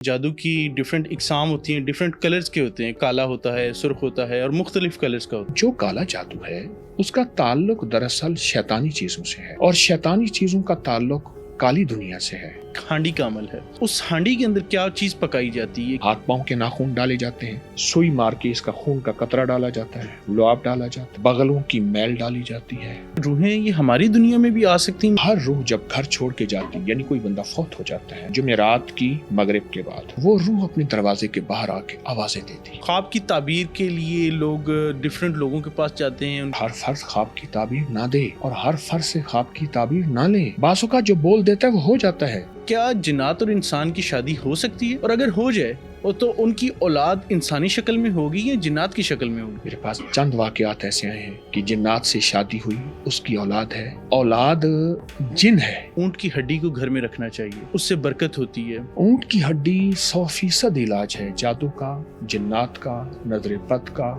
جادو کی ڈیفرنٹ اقسام ہوتی ہیں، ڈیفرنٹ کلرز کے ہوتے ہیں، کالا ہوتا ہے، سرخ ہوتا ہے اور مختلف کلرز کا ہوتا ہے۔ جو کالا جادو ہے اس کا تعلق دراصل شیطانی چیزوں سے ہے، اور شیطانی چیزوں کا تعلق کالی دنیا سے ہے۔ ہانڈی کا عمل ہے، اس ہانڈی کے اندر کیا چیز پکائی جاتی ہے؟ ہاتھ پاؤں کے ناخن ڈالے جاتے ہیں، سوئی مار کے اس کا خون کا قطرہ ڈالا جاتا ہے، لعاب ڈالا جاتا ہے، بغلوں کی میل ڈالی جاتی ہے۔ روحیں یہ ہماری دنیا میں بھی آ سکتی ہیں؟ ہر روح جب گھر چھوڑ کے جاتی ہے، یعنی کوئی بندہ فوت ہو جاتا ہے جمعرات کی مغرب کے بعد، وہ روح اپنے دروازے کے باہر آ کے آوازیں دیتی ہے۔ خواب کی تعبیر کے لیے لوگ ڈیفرنٹ لوگوں کے پاس جاتے ہیں۔ ہر فرد خواب کی تعبیر نہ دے اور ہر فرد سے خواب کی تعبیر نہ لے، بعض اوقات جو بول دیتا ہے وہ ہو جاتا ہے۔ کیا جنات اور انسان کی شادی ہو سکتی ہے؟ اور اگر ہو جائے تو ان کی اولاد انسانی شکل میں ہوگی یا جنات کی شکل میں ہوگی؟ میرے پاس چند واقعات ایسے آئے ہیں کہ جنات سے شادی ہوئی، اس کی اولاد ہے، اولاد جن ہے۔ اونٹ کی ہڈی کو گھر میں رکھنا چاہیے، اس سے برکت ہوتی ہے۔ اونٹ کی ہڈی 100% علاج ہے جادو کا، جنات کا، نظر بد کا،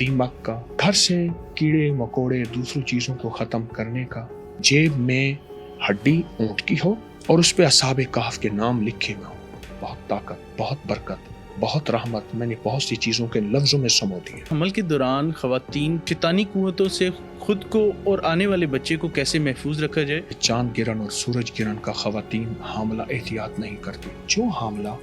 دیمک کا، گھر سے کیڑے مکوڑے دوسروں چیزوں کو ختم کرنے کا۔ جیب میں ہڈی اونٹ کی ہو اور اس پہ اصحاب کہف کے نام لکھے ہوئے ہوں، بہت طاقت، بہت برکت، بہت رحمت۔ میں نے بہت سی چیزوں کے لفظوں میں سمو دی ہے۔ حمل کے دوران خواتین شیطانی قوتوں سے خود کو اور آنے والے بچے کو کیسے محفوظ رکھا جائے؟ چاند گرہن اور سورج گرہن کا خواتین حاملہ احتیاط نہیں کرتی۔ جو حاملہ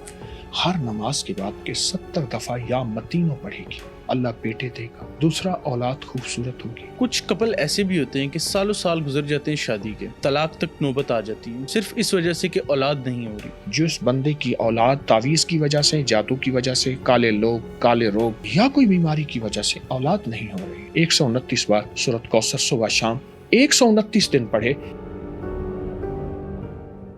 ہر نماز کے بعد کے 70 دفعہ یا متینوں پڑھے گی، اللہ بیٹے دے گا، دوسرا اولاد خوبصورت ہوگی۔ کچھ کپل ایسے بھی ہوتے ہیں کہ سالوں سال گزر جاتے ہیں شادی کے، طلاق تک نوبت آ جاتی ہے، صرف اس وجہ سے کہ اولاد نہیں ہو رہی۔ جس بندے کی اولاد تعویذ کی وجہ سے، جادو کی وجہ سے، کالے لوگ، کالے روگ یا کوئی بیماری کی وجہ سے اولاد نہیں ہو رہی، 129 بار سورۃ کوثر صبح شام 129 دن پڑھے۔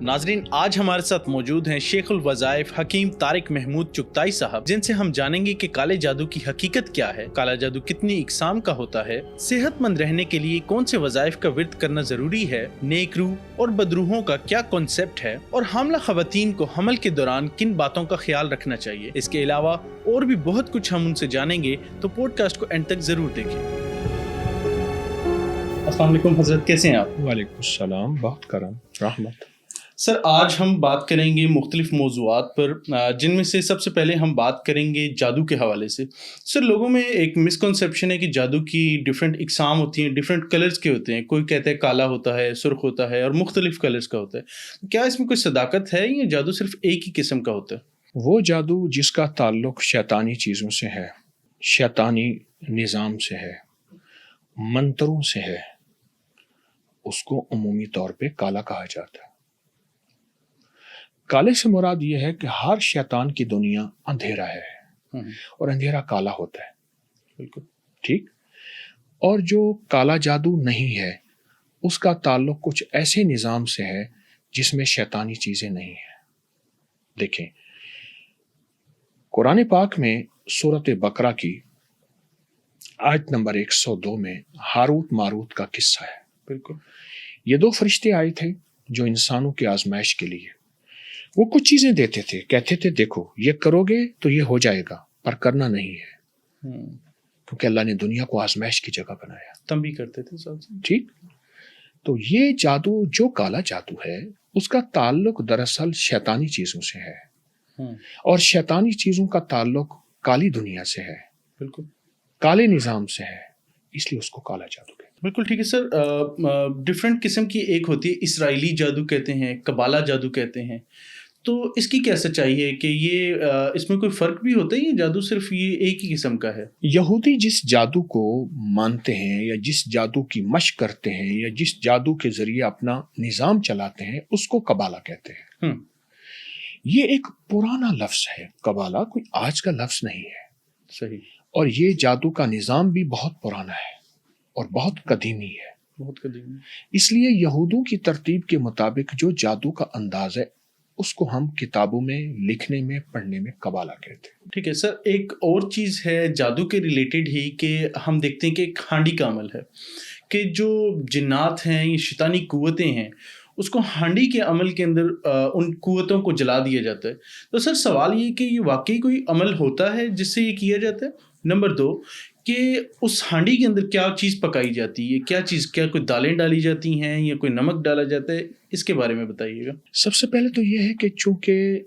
ناظرین، آج ہمارے ساتھ موجود ہیں شیخ الوظائف حکیم طارق محمود چغتائی صاحب، جن سے ہم جانیں گے کہ کالے جادو کی حقیقت کیا ہے، کالا جادو کتنی اقسام کا ہوتا ہے، صحت مند رہنے کے لیے کون سے وظائف کا ورد کرنا ضروری ہے، نیک روح اور بدروحوں کا کیا کانسیپٹ ہے، اور حاملہ خواتین کو حمل کے دوران کن باتوں کا خیال رکھنا چاہیے۔ اس کے علاوہ اور بھی بہت کچھ ہم ان سے جانیں گے، تو پوڈ کاسٹ کو اینڈ تک ضرور دیکھیں۔ السلام علیکم حضرت، کیسے ہیں آپ؟ وعلیکم السلام، بہت کرم، رحمت۔ سر، آج ہم بات کریں گے مختلف موضوعات پر، جن میں سے سب سے پہلے ہم بات کریں گے جادو کے حوالے سے۔ سر، لوگوں میں ایک مسکنسیپشن ہے کہ جادو کی ڈیفرنٹ اقسام ہوتی ہیں، ڈیفرنٹ کلرز کے ہوتے ہیں، کوئی کہتا ہے کالا ہوتا ہے، سرخ ہوتا ہے اور مختلف کلرز کا ہوتا ہے۔ کیا اس میں کوئی صداقت ہے یا جادو صرف ایک ہی قسم کا ہوتا ہے؟ وہ جادو جس کا تعلق شیطانی چیزوں سے ہے، شیطانی نظام سے ہے، منتروں سے ہے، اس کو عمومی طور پہ کالا کہا جاتا ہے۔ کالے سے مراد یہ ہے کہ ہر شیطان کی دنیا اندھیرا ہے اور اندھیرا کالا ہوتا ہے، بالکل ٹھیک۔ اور جو کالا جادو نہیں ہے اس کا تعلق کچھ ایسے نظام سے ہے جس میں شیطانی چیزیں نہیں ہیں۔ دیکھیں، قرآن پاک میں سورۃ بقرہ کی آیت نمبر 102 میں ہاروت ماروت کا قصہ ہے۔ بالکل، یہ دو فرشتے آئے تھے جو انسانوں کی آزمائش کے لیے، وہ کچھ چیزیں دیتے تھے، کہتے تھے دیکھو یہ کرو گے تو یہ ہو جائے گا، پر کرنا نہیں ہے، کیونکہ اللہ نے دنیا کو آزمائش کی جگہ بنایا۔ تنبیہ کرتے تھے ساتھ۔ ٹھیک، تو یہ جادو جو کالا جادو ہے اس کا تعلق دراصل شیطانی چیزوں سے ہے، اور شیطانی چیزوں کا تعلق کالی دنیا سے ہے، بالکل کالے نظام سے ہے، اس لیے اس کو کالا جادو کہتے ہیں۔ بالکل ٹھیک ہے سر۔ ڈفرینٹ قسم کی ایک ہوتی ہے اسرائیلی جادو کہتے ہیں، قبالہ جادو کہتے ہیں، تو اس کی کیا سچائی ہے کہ یہ اس میں کوئی فرق بھی ہوتا ہے یا جادو صرف یہ ایک ہی قسم کا ہے؟ یہودی جس جادو کو مانتے ہیں یا جس جادو کی مشق کرتے ہیں یا جس جادو کے ذریعے اپنا نظام چلاتے ہیں اس کو قبالہ کہتے ہیں۔ یہ ایک پرانا لفظ ہے، قبالہ کوئی آج کا لفظ نہیں ہے، صحیح، اور یہ جادو کا نظام بھی بہت پرانا ہے اور بہت قدیمی ہے۔ بہت قدیم۔ اس لیے یہودوں کی ترتیب کے مطابق جو جادو کا انداز ہے اس کو ہم کتابوں میں لکھنے میں پڑھنے میں قبالہ کہتے ہیں۔ ٹھیک ہے سر، ایک اور چیز ہے جادو کے ریلیٹڈ ہی کہ ہم دیکھتے ہیں کہ ایک ہانڈی کا عمل ہے کہ جو جنات ہیں یا شیطانی قوتیں ہیں اس کو ہانڈی کے عمل کے اندر ان قوتوں کو جلا دیا جاتا ہے۔ تو سر سوال یہ کہ یہ واقعی کوئی عمل ہوتا ہے جس سے یہ کیا جاتا ہے؟ نمبر 2 کہ اس ہانڈی کے اندر کیا چیز پکائی جاتی ہے، کیا کوئی دالیں ڈالی جاتی ہیں یا کوئی نمک ڈالا جاتا ہے، اس کے بارے میں بتائیے گا۔ سب سے پہلے تو یہ ہے کہ چونکہ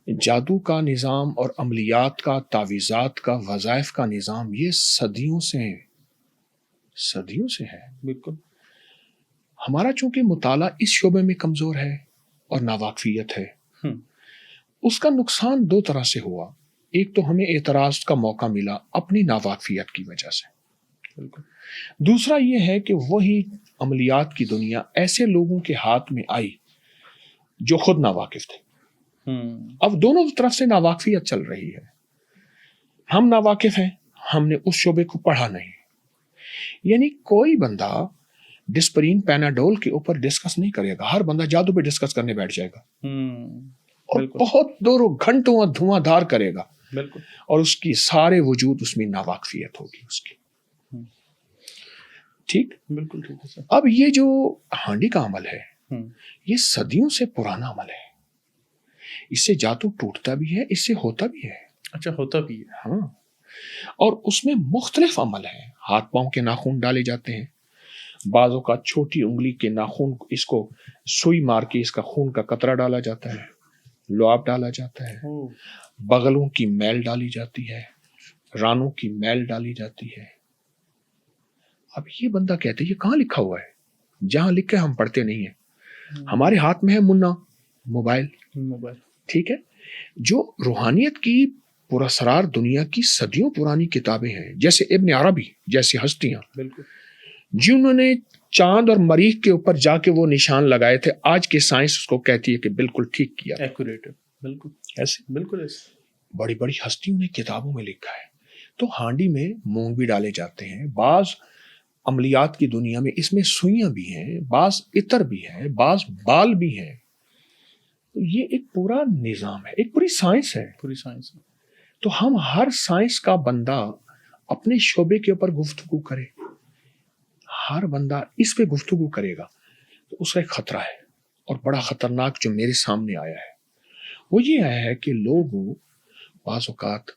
جادو کا نظام اور عملیات کا، تعویذات کا، وظائف کا نظام یہ صدیوں سے ہے. بالکل. ہمارا چونکہ مطالعہ اس شعبے میں کمزور ہے اور ناواقفیت ہے، اس کا نقصان دو طرح سے ہوا. ایک تو ہمیں اعتراض کا موقع ملا اپنی ناواقفیت کی وجہ سے. بالکل. دوسرا یہ ہے کہ وہی عملیات کی دنیا ایسے لوگوں کے ہاتھ میں آئی جو خود ناواقف تھے. اب دونوں طرف سے ناواقفیت چل رہی ہے. ہم ناواقف ہیں، ہم نے اس شعبے کو پڑھا نہیں. یعنی کوئی بندہ ڈسپرین پیناڈول کے اوپر ڈسکس نہیں کرے گا، ہر بندہ جادو پہ ڈسکس کرنے بیٹھ جائے گا اور بہت دوروں گھنٹوں دھواں دھار کرے گا. بالکل. اور اس کی سارے وجود اس میں ناواقفیت ہوگی اس کی. ٹھیک. بالکل ٹھیک ہے سر. اب یہ جو ہانڈی کا عمل ہے یہ صدیوں سے پرانا عمل ہے. اس سے جادو ٹوٹتا بھی ہے، اس سے ہوتا بھی ہے. اچھا، ہوتا بھی ہے. ہاں. اور اس میں مختلف عمل ہیں. ہاتھ پاؤں کے ناخن ڈالے جاتے ہیں، بعضوں کا چھوٹی انگلی کے ناخن اس کو سوئی مار کے اس کا خون کا قطرہ ڈالا جاتا ہے، لعاب ڈالا جاتا ہے، بغلوں کی میل ڈالی جاتی ہے، رانوں کی میل ڈالی جاتی ہے. اب یہ بندہ کہتے ہیں یہ کہاں لکھا ہوا ہے؟ جہاں لکھا ہے ہم پڑھتے نہیں ہیں. ہمارے ہاتھ میں ہے منا موبائل. ٹھیک ہے. جو روحانیت کی پراسرار دنیا کی صدیوں پرانی کتابیں ہیں، جیسے ابن عربی جیسی ہستیاں جنہوں نے چاند اور مریخ کے اوپر جا کے وہ نشان لگائے تھے، آج کے سائنس اس کو کہتی ہے کہ بالکل ٹھیک کیا. ایکوریٹ. بالکل ایسے بالکل ایسے بڑی بڑی ہستیوں نے کتابوں میں لکھا ہے. تو ہانڈی میں مونگ بھی ڈالے جاتے ہیں. بعض عملیات کی دنیا میں اس میں سوئیاں بھی ہیں، بعض عطر بھی ہیں، بعض بال بھی ہیں. تو یہ ایک پورا نظام ہے، ایک پوری سائنس ہے. پوری سائنس. تو ہم ہر سائنس کا بندہ اپنے شعبے کے اوپر گفتگو کرے، ہر بندہ اس پہ گفتگو کرے گا تو اس کا ایک خطرہ ہے. اور بڑا خطرناک جو میرے سامنے آیا ہے وہ یہ آیا ہے کہ لوگ بعض اوقات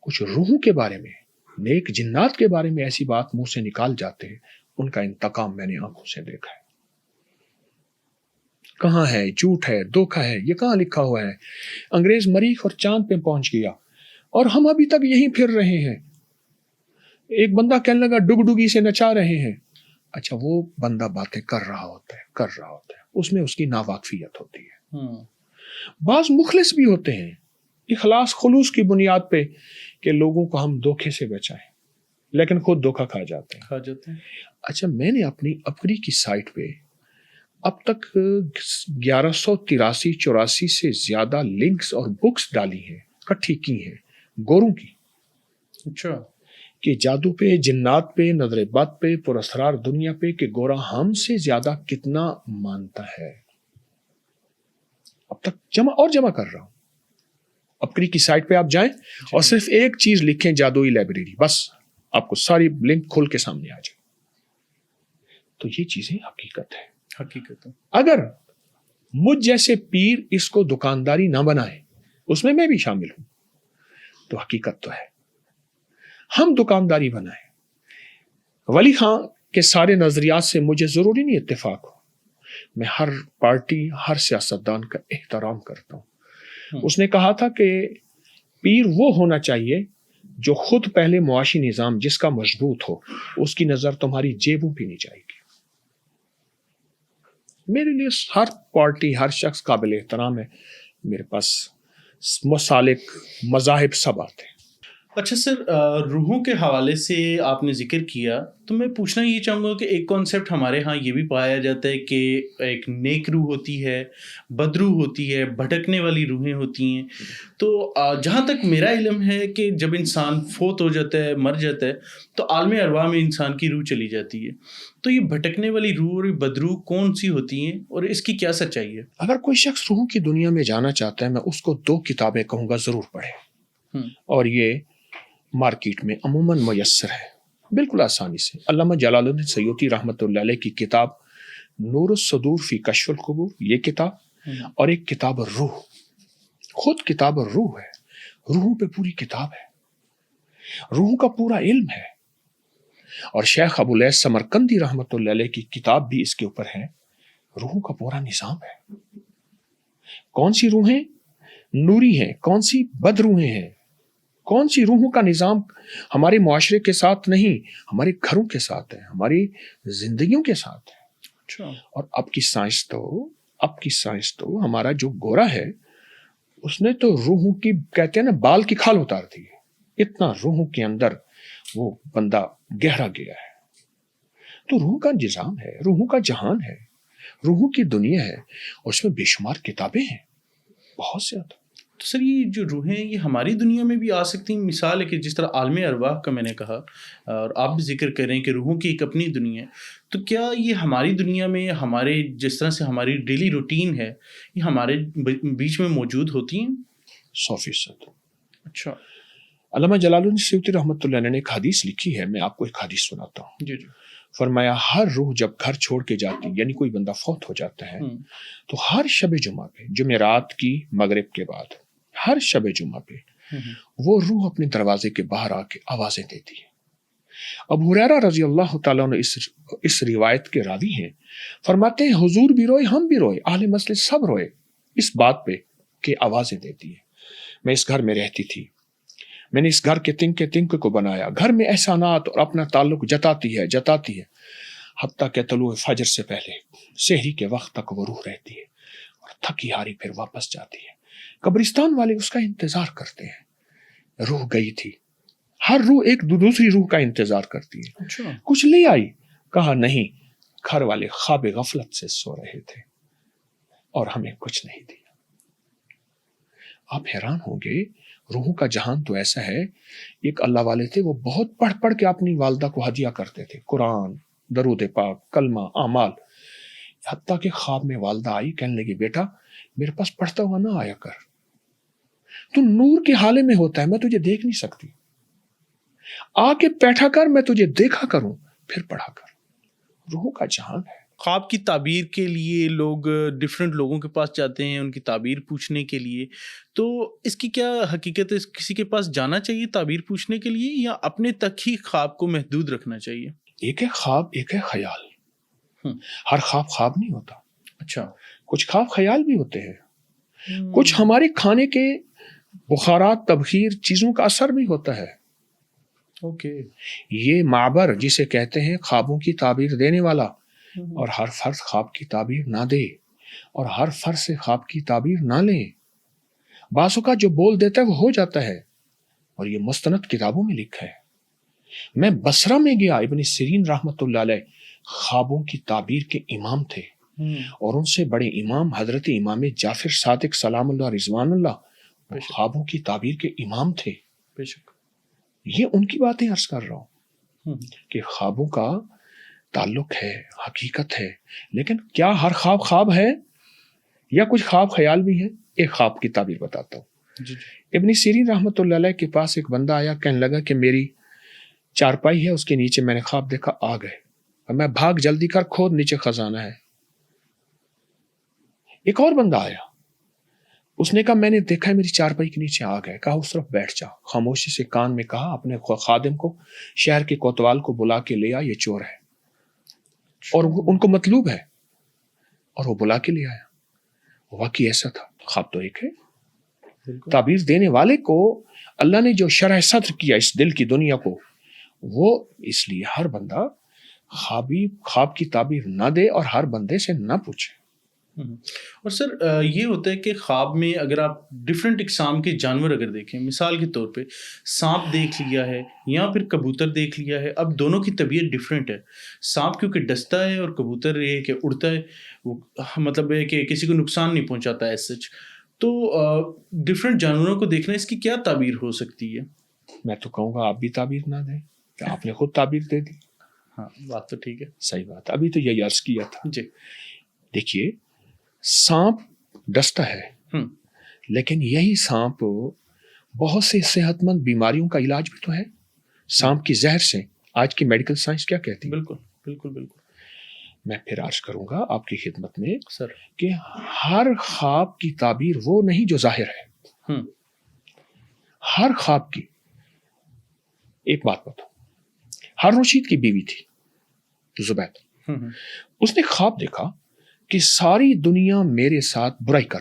کچھ روحوں کے بارے میں، نیک جنات کے بارے میں ایسی بات منہ سے نکال جاتے ہیں. ان کا انتقام میں نے آنکھوں سے دیکھا ہے. کہاں ہے جھوٹ ہے، دھوکہ ہے، یہ کہاں لکھا ہوا ہے؟ انگریز مریخ اور چاند پہ پہنچ گیا اور ہم ابھی تک یہیں پھر رہے ہیں. ایک بندہ کہنے لگا ڈگ ڈگی سے نچا رہے ہیں. اچھا، وہ بندہ باتیں کر رہا ہوتا ہے، اس میں اس کی ناواقفیت ہوتی ہے. بعض مخلص بھی ہوتے ہیں، اخلاص خلوص کی بنیاد پہ کہ لوگوں کو ہم دھوکے سے بچائیں، لیکن خود دھوکہ کھا جاتے ہیں. اچھا، میں نے اپنی اپری کی سائٹ پہ اب تک 1183-84 سے زیادہ لنکس اور بکس ڈالی ہیں، کٹھی کی ہیں گوروں کی. اچھا. کہ جادو پہ، جنات پہ، نظر بد پہ، پراسرار دنیا پہ، کہ گورا ہم سے زیادہ کتنا مانتا ہے. اب تک جمع کر رہا ہوں. اپری کی سائٹ پہ آپ جائیں اور صرف ایک چیز لکھیں، جادوئی لائبریری، بس آپ کو ساری لنک کھول کے سامنے آ جائے. تو یہ چیزیں حقیقت ہے. اگر مجھ جیسے پیر اس کو دکانداری نہ بنائے، اس میں بھی شامل ہوں، تو حقیقت تو ہے. ہم دکانداری بنائیں. ولی خان کے سارے نظریات سے مجھے ضروری نہیں اتفاق ہو. میں ہر پارٹی، ہر سیاستدان کا احترام کرتا ہوں. اس نے کہا تھا کہ پیر وہ ہونا چاہیے جو خود پہلے معاشی نظام جس کا مضبوط ہو، اس کی نظر تمہاری جیبوں پہ نہیں جائے گی. میرے لیے ہر پارٹی، ہر شخص قابل احترام ہے. میرے پاس مسالک، مذاہب سب آتے ہیں. اچھا سر، روحوں کے حوالے سے آپ نے ذکر کیا تو میں پوچھنا یہ چاہوں گا کہ ایک کانسیپٹ ہمارے ہاں یہ بھی پایا جاتا ہے کہ ایک نیک روح ہوتی ہے، بدروح ہوتی ہے، بھٹکنے والی روحیں ہوتی ہیں. تو جہاں تک میرا علم ہے کہ جب انسان فوت ہو جاتا ہے، مر جاتا ہے، تو عالم ارواح میں انسان کی روح چلی جاتی ہے. تو یہ بھٹکنے والی روح اور بدروح کون سی ہوتی ہیں اور اس کی کیا سچائی ہے؟ اگر کوئی شخص روحوں کی دنیا میں جانا چاہتا ہے، میں اس کو 2 کتابیں کہوں گا ضرور پڑھے. اور یہ مارکیٹ میں عموماً میسر ہے بالکل آسانی سے. علامہ جلال الدین سیوطی رحمۃ اللہ علیہ کی کتاب نور الصدور فی کشف القبور، یہ کتاب، اور ایک کتاب الروح. خود کتاب الروح ہے. روحوں پہ پوری کتاب ہے، روحوں کا پورا علم ہے. اور شیخ ابولیث سمرقندی رحمۃ اللہ علیہ کی کتاب بھی اس کے اوپر ہے. روحوں کا پورا نظام ہے. کون سی روحیں؟ نوری ہیں, کون سی بد روحیں ہیں, کون سی روحوں کا نظام ہمارے معاشرے کے ساتھ نہیں, ہمارے گھروں کے ساتھ ہے, ہماری زندگیوں کے ساتھ ہے. اچھا. اور اب کی سائنس تو ہمارا جو گورا ہے اس نے تو روحوں کی, کہتے ہیں نا, بال کی کھال اتار دی ہے. اتنا روحوں کے اندر وہ بندہ گہرا گیا ہے. تو روح کا نظام ہے, روحوں کا جہان ہے, روحوں کی دنیا ہے, اور اس میں بے شمار کتابیں ہیں, بہت زیادہ. تو سر یہ جو روحیں یہ ہماری دنیا میں بھی آ سکتی ہیں؟ مثال ہے کہ جس طرح عالم ارواح کا میں نے کہا اور آپ بھی ذکر کریں کہ روحوں کی ایک اپنی دنیا ہے, تو کیا یہ ہماری دنیا میں ہمارے جس طرح سے ہماری ڈیلی روٹین ہے یہ ہمارے بیچ میں موجود ہوتی ہیں؟ 100%. اچھا. علامہ جلال الدین سیوطی رحمۃ اللہ علیہ نے ایک حدیث لکھی ہے, میں آپ کو ایک حدیث سناتا ہوں. جی جی. فرمایا ہر روح جب گھر چھوڑ کے جاتی, یعنی کوئی بندہ فوت ہو جاتا ہے, تو ہر شب جمعہ پہ, جمعرات کی مغرب کے بعد ہر شب جمعہ پہ وہ روح اپنے دروازے کے باہر آ کے آوازیں دیتی ہے. ابو ہریرہ رضی اللہ تعالیٰ عنہ اس روایت کے راوی ہیں, فرماتے ہیں حضور بھی روئے, ہم بھی روئے, اہل مسجد سب روئے اس بات پہ کہ آوازیں دیتی ہے. میں اس گھر میں رہتی تھی, میں نے اس گھر کے تنکے کو بنایا, گھر میں احسانات اور اپنا تعلق جتاتی ہے حتیٰ کہ طلوع فجر سے پہلے سحری کے وقت تک وہ روح رہتی ہے اور تھکی ہاری پھر واپس جاتی ہے. قبرستان والے اس کا انتظار کرتے ہیں. روح گئی تھی, ہر روح ایک دوسری روح کا انتظار کرتی ہے. اچھا. کچھ لے آئی, کہا نہیں, گھر والے خواب غفلت سے سو رہے تھے اور ہمیں کچھ نہیں دیا. آپ حیران ہوں گے, روحوں کا جہان تو ایسا ہے. ایک اللہ والے تھے, وہ بہت پڑھ کے اپنی والدہ کو ہدیہ کرتے تھے, قرآن, درود پاک, کلمہ, اعمال. حتیٰ کہ خواب میں والدہ آئی, کہنے لگی بیٹا میرے پاس پڑھتا ہوا نہ آیا کر, تو نور کے حالے میں ہوتا ہے, میں تجھے دیکھ نہیں سکتی, آ کے بیٹھا کر, میں تجھے دیکھا کروں پھر پڑھا کر. روحوں کا جہان ہے. خواب کی تعبیر کے لیے لوگ ڈفرینٹ لوگوں کے پاس جاتے ہیں ان کی تعبیر پوچھنے کے لیے, تو اس کی کیا حقیقت ہے؟ کسی کے پاس جانا چاہیے تعبیر پوچھنے کے لیے یا اپنے تک ہی خواب کو محدود رکھنا چاہیے؟ ایک ہے خواب, ایک ہے خیال. ہر خواب نہیں ہوتا. اچھا. کچھ خواب خیال بھی ہوتے ہیں, کچھ ہمارے کھانے کے بخارات, تبخیر, چیزوں کا اثر بھی ہوتا ہے. اوکے. یہ معبر جسے کہتے ہیں خوابوں کی تعبیر دینے والا, اور ہر فرد خواب کی تعبیر نہ دے اور ہر فرد سے خواب کی تعبیر نہ لیں. بعض اوقات جو بول دیتا ہے وہ ہو جاتا ہے, اور یہ مستند کتابوں میں لکھا ہے. میں بصرہ میں گیا, ابن سیرین رحمۃ اللہ علیہ خوابوں کی تعبیر کے امام تھے, اور ان سے بڑے امام حضرت امام جعفر صادق سلام اللہ رضوان اللہ خوابوں کی تعبیر کے امام تھے. بے شک. یہ ان کی باتیں عرض کر رہا ہوں کہ خوابوں کا تعلق ہے, حقیقت ہے, لیکن کیا ہر خواب ہے یا کچھ خواب خیال بھی ہے؟ ایک خواب کی تعبیر بتاتا ہوں. ابن سیرین رحمۃ اللہ علیہ کے پاس ایک بندہ آیا, کہنے لگا کہ میری چارپائی ہے, اس کے نیچے میں نے خواب دیکھا, آ گئے, اور میں بھاگ جلدی کر, کھود نیچے خزانہ ہے. ایک اور بندہ آیا, اس نے کہا میں نے دیکھا ہے میری چارپائی کے نیچے, آ گئے, کہا اس طرف بیٹھ جا. خاموشی سے کان میں کہا اپنے خادم کو, شہر کے کوتوال کو بلا کے لے آ, یہ چور ہے اور ان کو مطلوب ہے, اور وہ بلا کے لے آیا. واقعی ایسا تھا. خواب تو ایک ہے, تعبیر دینے والے کو اللہ نے جو شرح صدر کیا اس دل کی دنیا کو, وہ اس لیے ہر بندہ خواب کی تعبیر نہ دے اور ہر بندے سے نہ پوچھے. اور سر یہ ہوتا ہے کہ خواب میں اگر آپ ڈفرینٹ اقسام کے جانور اگر دیکھیں, مثال کے طور پہ سانپ دیکھ لیا ہے یا پھر کبوتر دیکھ لیا ہے, اب دونوں کی طبیعت ڈفرینٹ ہے. سانپ کیونکہ ڈستا ہے اور کبوتر یہ کہ اڑتا ہے, وہ مطلب ہے کہ کسی کو نقصان نہیں پہنچاتا ہے سچ. تو ڈفرینٹ جانوروں کو دیکھنا, اس کی کیا تعبیر ہو سکتی ہے؟ میں تو کہوں گا آپ بھی تعبیر نہ دیں, کہ آپ نے خود تعبیر دے دی. ہاں بات تو ٹھیک ہے, صحیح بات. ابھی تو یہی عرض کیا تھا. جی. دیکھیے سانپ ڈستا ہے, لیکن یہی سانپ بہت سے صحت مند بیماریوں کا علاج بھی تو ہے. سانپ کی زہر سے آج کی میڈیکل سائنس کیا کہتی ہے؟ بالکل بالکل بالکل. میں پھر عرض کروں گا آپ کی خدمت میں سر کہ ہر خواب کی تعبیر وہ نہیں جو ظاہر ہے. ہر خواب کی, ایک بات بتاؤ, ہارون رشید کی بیوی تھی زبید, اس نے خواب دیکھا کہ ساری دنیا میرے ساتھ برائی کر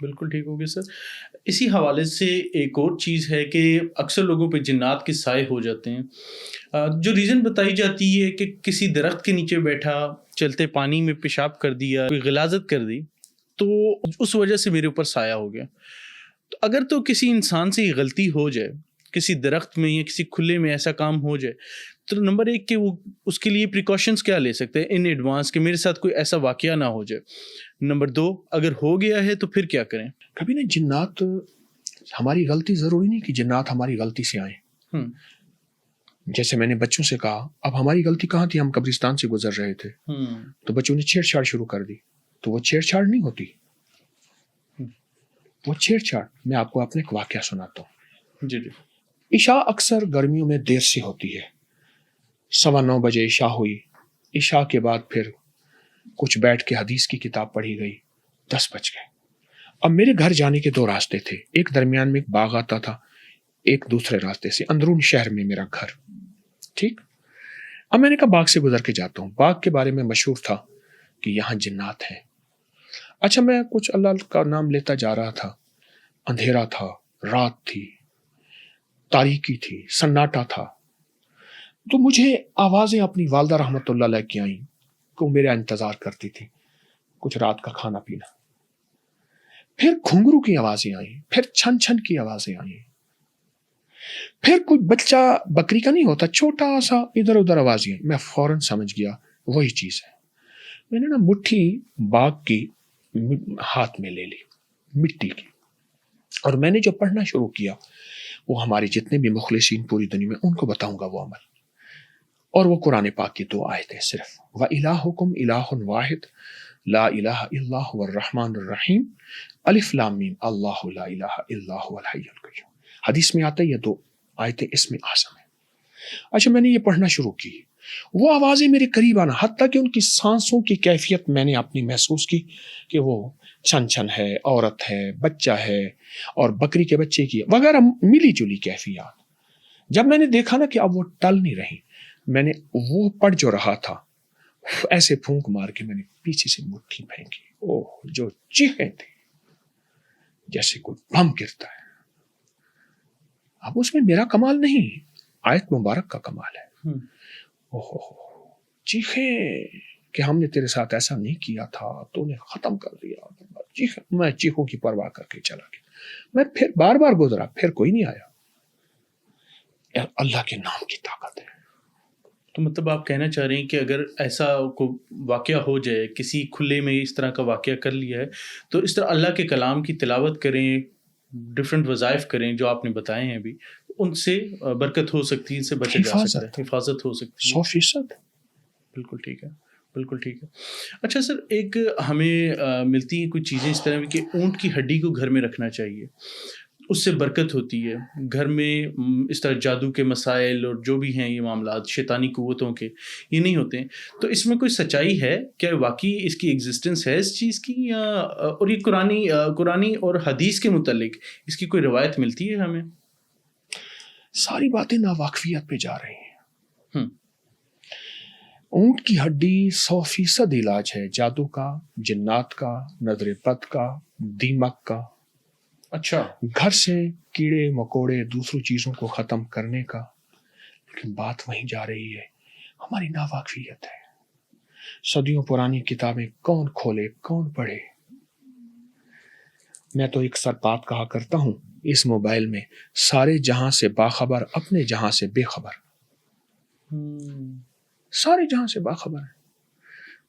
بالکل ٹھیک ہو گیا سر. اسی حوالے سے ایک اور چیز ہے کہ اکثر لوگوں پہ جنات کے سائے ہو جاتے ہیں. جو ریزن بتائی جاتی ہے کہ کسی درخت کے نیچے بیٹھا، چلتے پانی میں پیشاب کر دیا، کوئی غلاظت کر دی، تو اس وجہ سے میرے اوپر سایہ ہو گیا. تو اگر تو کسی انسان سے یہ غلطی ہو جائے، کسی درخت میں یا کسی کھلے میں ایسا کام ہو جائے، تو نمبر ایک کہ وہ اس کے لیے پریکاشنز کیا لے سکتے ہیں ان ایڈوانس کہ میرے ساتھ کوئی ایسا واقعہ نہ ہو جائے. نمبر دو، اگر ہو گیا ہے تو پھر کیا کریں؟ کبھی نہ جنات ہماری غلطی ضروری نہیں کہ جنات ہماری غلطی سے آئیں. جیسے میں نے بچوں سے کہا، اب ہماری غلطی کہاں تھی؟ ہم قبرستان سے گزر رہے تھے تو بچوں نے چھیڑ چھاڑ شروع کر دی. تو وہ چھیڑ چھاڑ نہیں ہوتی، وہ چھیڑ چھاڑ. میں آپ کو اپنے ایک واقعہ سناتا ہوں. جی جی. عشاء اکثر گرمیوں میں دیر سے ہوتی ہے. 9:15 بجے عشاء ہوئی. عشاء کے بعد پھر کچھ بیٹھ کے حدیث کی کتاب پڑھی گئی. 10 بج گئے. اب میرے گھر جانے کے 2 راستے تھے. ایک درمیان میں ایک باغ آتا تھا، ایک دوسرے راستے سے. اندرون شہر میں میرا گھر. ٹھیک. اب میں نے کہا باغ سے گزر کے جاتا ہوں. باغ کے بارے میں مشہور تھا کہ یہاں جنات ہیں. اچھا، میں کچھ اللہ کا نام لیتا جا رہا تھا. اندھیرا تھا، رات تھی، تاریکی تھی، سناٹا تھا. تو مجھے آوازیں اپنی والدہ رحمت اللہ علیہ کی آئیں کہ وہ میرا انتظار کرتی تھی، کچھ رات کا کھانا پینا. پھر گھنگرو کی آوازیں آئیں، پھر چھن چھن کی آوازیں آئیں، پھر کوئی بچہ بکری کا نہیں ہوتا چھوٹا سا ادھر ادھر آوازیں آئیں. میں فوراً سمجھ گیا وہی چیز ہے. میں نے نا مٹھی باغ کی ہاتھ میں لے لی، مٹی کی، اور میں نے جو پڑھنا شروع کیا وہ ہمارے جتنے بھی مخلصین پوری دنیا میں ان کو بتاؤں گا وہ عمل. اور وہ قرآن پاک کی 2 آیتیں صرف. وَإِلَٰهُكُمْ إِلَٰهٌ وَاحِدٌ لَا إِلَٰهَ إِلَّا هُوَ الرَّحْمَٰنُ الرَّحِيمُ الف لام میم اللہ لا الہ الا هو الحی القیوم. حدیث میں آتا ہے یہ 2 آیتیں اس میں اعظم ہیں. اچھا، میں نے یہ پڑھنا شروع کی. وہ آوازیں میرے قریب آنا، حتیٰ کہ ان کی سانسوں کی کیفیت میں نے اپنی محسوس کی کہ وہ چھن چھن ہے، عورت ہے، بچہ ہے، اور بکری کے بچے کی وغیرہ ملی جلی کیفیات. جب میں نے دیکھا نا کہ اب وہ ٹل نہیں رہی، میں نے وہ پڑھ جو رہا تھا ایسے پھونک مار کے میں نے پیچھے سے مٹھی پھینکی. اوہ، جو چیخیں تھی جیسے کوئی بم گرتا ہے. اب اس میں میرا کمال نہیں، آیت مبارک کا کمال ہے. چیخیں کہ ہم نے تیرے ساتھ ایسا نہیں کیا تھا، تو نے ختم کر دیا. میں چیخوں کی پرواہ کر کے چلا گیا. میں پھر بار بار گزرا، پھر کوئی نہیں آیا. اللہ کے نام کی طاقت ہے. تو مطلب آپ کہنا چاہ رہے ہیں کہ اگر ایسا کوئی واقعہ ہو جائے، کسی کھلے میں اس طرح کا واقعہ کر لیا ہے، تو اس طرح اللہ کے کلام کی تلاوت کریں، ڈفرینٹ وظائف کریں جو آپ نے بتائے ہیں ابھی، ان سے برکت ہو سکتی ہے، ان سے بچا جا سکتا ہے، حفاظت ہو سکتی ہے. 100%. بالکل ٹھیک ہے، بالکل ٹھیک ہے. اچھا سر، ایک ہمیں ملتی ہیں کچھ چیزیں اس طرح کہ اونٹ کی ہڈی کو گھر میں رکھنا چاہیے، اس سے برکت ہوتی ہے. گھر میں اس طرح جادو کے مسائل اور جو بھی ہیں یہ معاملات شیطانی قوتوں کے، یہ نہیں ہوتے ہیں. تو اس میں کوئی سچائی ہے؟ کیا واقعی اس کی ایگزسٹنس ہے اس چیز کی، یا اور یہ قرآنی اور حدیث کے متعلق اس کی کوئی روایت ملتی ہے ہمیں؟ ساری باتیں ناواقفیت پہ جا رہی ہیں. اونٹ کی ہڈی 100% علاج ہے جادو کا، جنات کا، نظر بد کا، دیمک کا. اچھا. گھر سے کیڑے مکوڑے دوسروں چیزوں کو ختم کرنے کا. لیکن بات وہیں جا رہی ہے، ہماری ناواقفیت ہے. صدیوں پرانی کتابیں کون کھولے، کون پڑھے. میں تو ایک سر بات کہا کرتا ہوں، اس موبائل میں سارے جہاں سے باخبر، اپنے جہاں سے بے خبر. سارے جہاں سے باخبر ہے.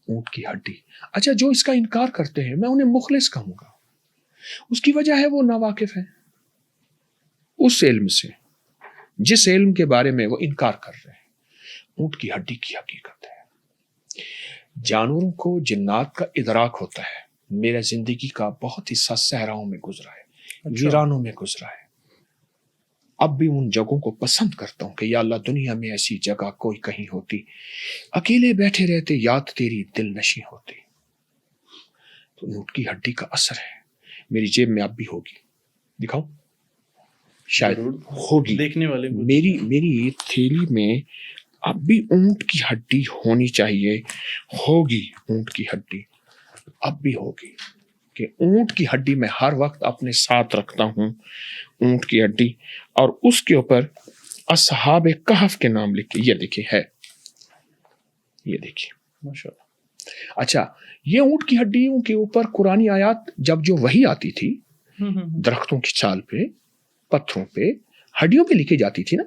اونٹ کی ہڈی. اچھا، جو اس کا انکار کرتے ہیں میں انہیں مخلص کہوں گا. اس کی وجہ ہے وہ ناواقف ہے اس علم سے جس علم کے بارے میں وہ انکار کر رہے ہیں. اونٹ کی ہڈی کی حقیقت ہے. جانوروں کو جنات کا ادراک ہوتا ہے. میرا زندگی کا بہت حصہ صحراؤں میں گزرا ہے، ویرانوں میں گزرا ہے. اب بھی ان جگہوں کو پسند کرتا ہوں کہ یا اللہ دنیا میں ایسی جگہ کوئی کہیں ہوتی، اکیلے بیٹھے رہتے یاد تیری دل نشیں ہوتی. تو اونٹ کی ہڈی کا اثر ہے. میری جیب میں اب بھی ہوگی، دکھاؤں؟ شاید ہوگی دیکھنے والے. میری تھیلی میں اب بھی اونٹ کی ہڈی ہونی چاہیے. ہوگی اونٹ کی ہڈی، اب بھی ہوگی. کہ اونٹ کی ہڈی میں ہر وقت اپنے ساتھ رکھتا ہوں، اونٹ کی ہڈی، اور اس کے اوپر اصحاب کہف کے نام لکھے. یہ دیکھیے ہے، یہ دیکھیے. ماشاءاللہ. اچھا، یہ اونٹ کی ہڈیوں کے اوپر قرآنی آیات جب جو وہی آتی تھی درختوں کی چھال پہ، پتھروں پہ، ہڈیوں پہ لکھی جاتی تھی نا.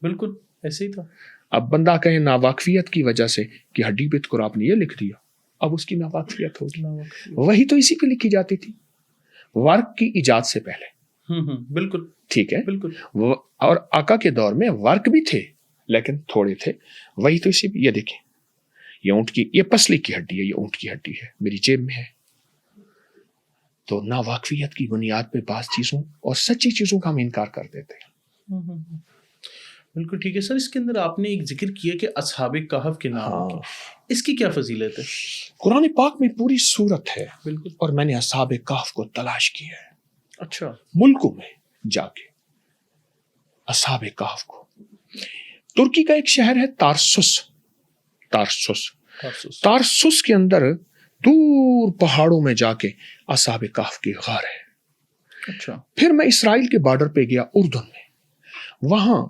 بالکل ایسے ہی تھا. اب بندہ کہے ناواقفیت کی وجہ سے کہ ہڈی پہ تو آپ نے یہ لکھ دیا، اب اس کی ناواقفیت ہوگی. وہی تو اسی پہ لکھی جاتی تھی ورق کی ایجاد سے پہلے. بالکل ٹھیک ہے. بالکل. اور آقا کے دور میں ورق بھی تھے لیکن تھوڑے تھے. وہی تو اسی پہ. یہ دیکھیں، یہ اونٹ کی، یہ پسلی کی ہڈی ہے، یہ اونٹ کی ہڈی ہے، میری جیب میں ہے. تو ناواقفیت کی بنیاد پہ بعض چیزوں اور سچی چیزوں کا ہم انکار کر دیتے ہیں. بالکل ٹھیک ہے سر. اس کے اندر آپ نے ایک ذکر کیا کہ اصحاب کہف کے نام کی، اس کی کیا فضیلت ہے؟ قرآن پاک میں پوری صورت ہے. بالکل. اور میں نے اصحاب کہف کو تلاش کیا ہے. اچھا. ملکوں میں جا کے اصحاب کہف کو. ترکی کا ایک شہر ہے تارسوس. تارسوس کے اندر دور پہاڑوں میں جا کے اصحاب کہف کی غار ہے. اچھا. پھر میں اسرائیل کے بارڈر پہ گیا، اردن میں. وہاں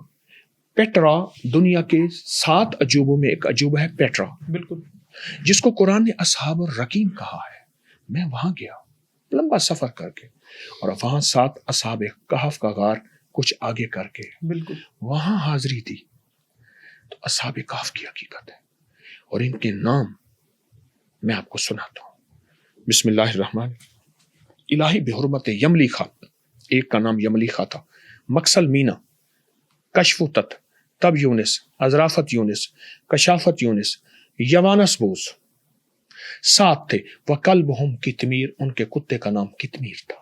پیٹرا، دنیا کے 7 عجوبوں میں ایک عجوبہ ہے پیٹرا. بالکل. جس کو قرآن نے اصحاب الرقیم کہا ہے. میں وہاں گیا لمبا سفر کر کے، اور وہاں 7 اصحاب کہف کا غار کچھ آگے کر کے بالکل وہاں حاضری دی. تو اصحاب کہف کی حقیقت ہے اور ان کے نام میں آپ کو سناتا ہوں. بسم اللہ الرحمن. الہی بحرمت یملیخا، ایک کا نام یملیخا تھا. مکسل مینا، کشف تت، تب یونس، ازرافت یونس، کشافت یونس، یوانس بوس. 7 تھے. وکلبہم کتمیر، ان کے کتے کا نام کتمیر تھا.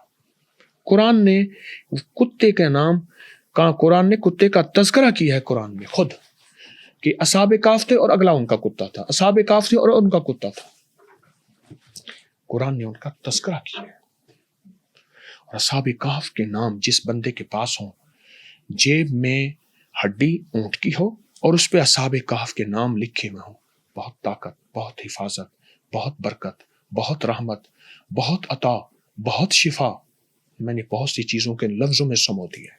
قرآن نے کتے کے نام کا، قرآن نے کتے کا تذکرہ کیا ہے قرآن میں خود، کہ اصحاب کہف تھے اور اگلا ان کا کتا تھا، اصحاب کہف تھے اور ان کا کتا تھا. قرآن نے ان کا تذکرہ کیا ہے. اور اصحاب کہف کے نام جس بندے کے پاس ہوں، جیب میں ہڈی اونٹ کی ہو اور اس پہ اصحاب کہف کے نام لکھے ہوئے ہوں، بہت طاقت، بہت حفاظت، بہت برکت، بہت رحمت، بہت عطا، بہت شفا. میں نے بہت سی چیزوں کے لفظوں میں سمو دیا ہے.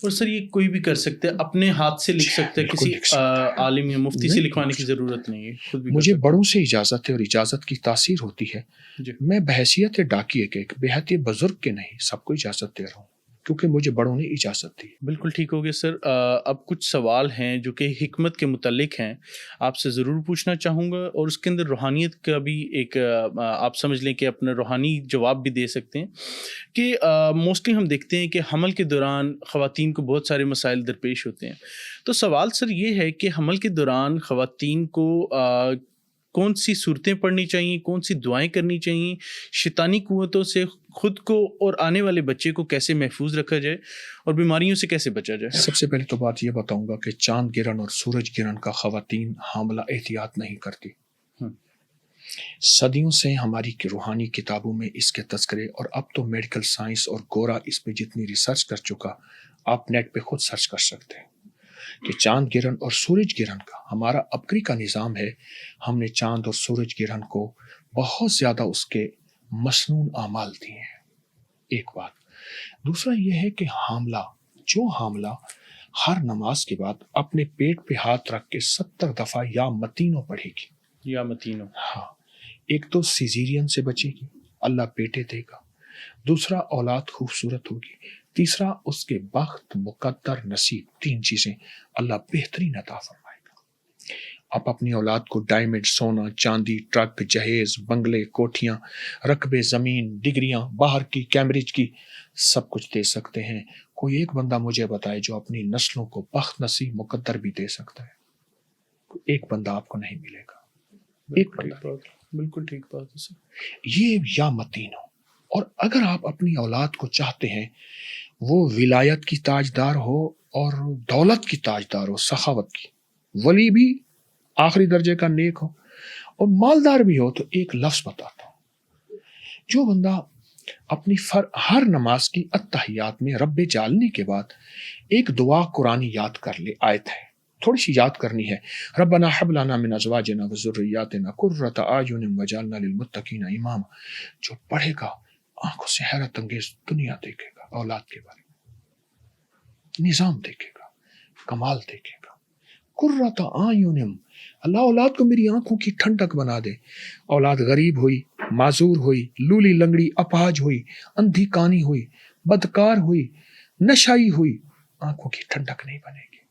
اور سر یہ کوئی بھی کر سکتے ہیں، اپنے ہاتھ سے لکھ سکتے ہیں، کسی عالم یا مفتی سے لکھوانے کی ضرورت نہیں ہے، خود بھی. مجھے بڑوں سے اجازت ہے اور اجازت کی تاثیر ہوتی ہے. میں بحیثیت ڈاکیے کے، بحیثیت بزرگ کے نہیں، سب کو اجازت دے رہا ہوں کیونکہ مجھے بڑوں نے اجازت دی. بالکل ٹھیک ہو گیا سر. اب کچھ سوال ہیں جو کہ حکمت کے متعلق ہیں، آپ سے ضرور پوچھنا چاہوں گا، اور اس کے اندر روحانیت کا بھی ایک آپ سمجھ لیں کہ اپنا روحانی جواب بھی دے سکتے ہیں. کہ موسٹلی ہم دیکھتے ہیں کہ حمل کے دوران خواتین کو بہت سارے مسائل درپیش ہوتے ہیں. تو سوال سر یہ ہے کہ حمل کے دوران خواتین کو کون سی صورتیں پڑھنی چاہیے، کون سی دعائیں کرنی چاہیے، شیطانی قوتوں سے خود کو اور آنے والے بچے کو کیسے محفوظ رکھا جائے اور بیماریوں سے کیسے بچا جائے؟ سب سے پہلے تو بات یہ بتاؤں گا کہ چاند گرہن اور سورج گرہن کا خواتین حاملہ احتیاط نہیں کرتی. صدیوں سے ہماری روحانی کتابوں میں اس کے تذکرے، اور اب تو میڈیکل سائنس اور گورا اس پہ جتنی ریسرچ کر چکا، آپ نیٹ پہ خود سرچ کر سکتے ہیں کہ چاند گرہن اور سورج گرہن کا ہمارا ابکری کا نظام ہے. ہم نے چاند اور سورج گرہن کو بہت زیادہ اس کے مسنون اعمال دیے ہیں. ایک بات. دوسرا یہ ہے کہ حاملہ ہر نماز کے بعد اپنے پیٹ پہ ہاتھ رکھ کے 70 دفعہ یا متینوں پڑھے گی. یا متینوں. ہاں. ایک تو سیزیرین سے بچے گی، اللہ بیٹے دے گا. دوسرا اولاد خوبصورت ہوگی. تیسرا اس کے بخت، مقدر، نصیب، 3 چیزیں اللہ بہترین عطا فرمائے گا. آپ اپنی اولاد کو ڈائمنڈ، سونا، چاندی، ٹرک، جہیز، بنگلے، کوٹھیاں، رقبے زمین، ڈگریاں، باہر کی، کیمبرج کی، سب کچھ دے سکتے ہیں. کوئی ایک بندہ مجھے بتائے جو اپنی نسلوں کو بخت، نصیب، مقدر بھی دے سکتا ہے. ایک بندہ آپ کو نہیں ملے گا. ایک بندہ. بالکل ٹھیک بات ہے سر. یہ یا متین ہو. اور اگر آپ اپنی اولاد کو چاہتے ہیں وہ ولایت کی تاجدار ہو اور دولت کی تاجدار ہو، سخاوت کی، ولی بھی آخری درجے کا نیک ہو اور مالدار بھی ہو، تو ایک لفظ بتاتا ہوں. جو بندہ اپنی ہر نماز کی التحیات میں رب جالنے کے بعد ایک دعا قرآنی یاد کر لے، آیت ہے تھوڑی سی یاد کرنی ہے، ربنا حب لنا من ازواجنا وذریاتنا قرۃ اعین وجعلنا للمتقین اماما، جو پڑھے گا آنکھوں سے حیرت انگیز دنیا دیکھے گا، اولاد کے بارے میں نظام دیکھے گا، کمال دیکھے گا. قرۃ اعین، اللہ اولاد کو میری آنکھوں کی ٹھنڈک بنا دے. اولاد غریب ہوئی، معذور ہوئی، لولی لنگڑی اپاہج ہوئی، اندھی کانی ہوئی، بدکار ہوئی، نشائی ہوئی، آنکھوں کی ٹھنڈک نہیں بنے گی.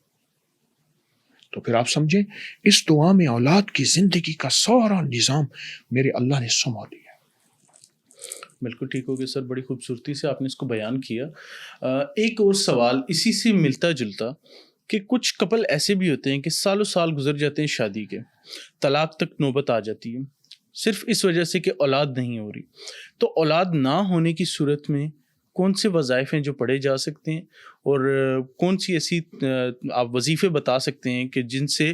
تو پھر آپ سمجھیں اس دعا میں اولاد کی زندگی کا سارا نظام میرے اللہ نے سنبھال لیا. بالکل ٹھیک ہو گیا سر، بڑی خوبصورتی سے آپ نے اس کو بیان کیا. ایک اور سوال اسی سے ملتا جلتا کہ کچھ کپل ایسے بھی ہوتے ہیں کہ سالوں سال گزر جاتے ہیں شادی کے، طلاق تک نوبت آ جاتی ہے صرف اس وجہ سے کہ اولاد نہیں ہو رہی. تو اولاد نہ ہونے کی صورت میں کون سے وظائف ہیں جو پڑھے جا سکتے ہیں، اور کون سی ایسی آپ وظیفے بتا سکتے ہیں کہ جن سے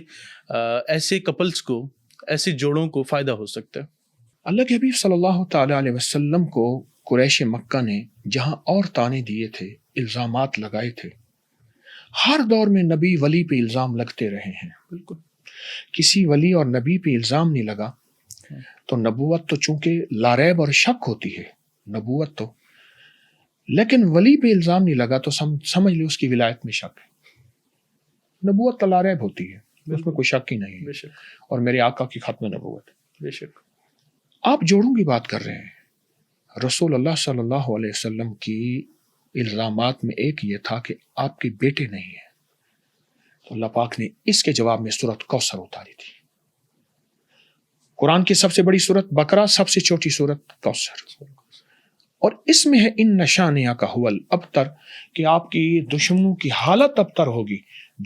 ایسے کپلز کو، ایسے جوڑوں کو فائدہ ہو سکتا ہے؟ اللہ کے حبیب صلی اللہ تعالی علیہ وسلم کو قریش مکہ نے جہاں اور تانے دیے تھے، الزامات لگائے تھے، ہر دور میں نبی ولی پہ الزام لگتے رہے ہیں. بالکل. کسی ولی اور نبی پہ الزام نہیں لگا تو نبوت تو چونکہ لاریب اور شک ہوتی ہے نبوت تو، لیکن ولی پہ الزام نہیں لگا تو سمجھ لے اس کی ولایت میں شک ہے. نبوت تو لاریب ہوتی ہے، اس میں کوئی شک ہی نہیں ہے، اور میرے آقا کی ختم نبوت. بے شک. آپ جوڑوں کی بات کر رہے ہیں. رسول اللہ صلی اللہ علیہ وسلم کی الزامات میں ایک یہ تھا کہ آپ کے بیٹے نہیں ہیں، تو اللہ پاک نے اس کے جواب میں سورۃ کوثر اتاری تھی. قرآن کی سب سے بڑی سورت بقرہ، سب سے چھوٹی سورت کوثر، اور اس میں ہے ان نشانیہ کا حول ابتر، کہ آپ کی دشمنوں کی حالت ابتر ہوگی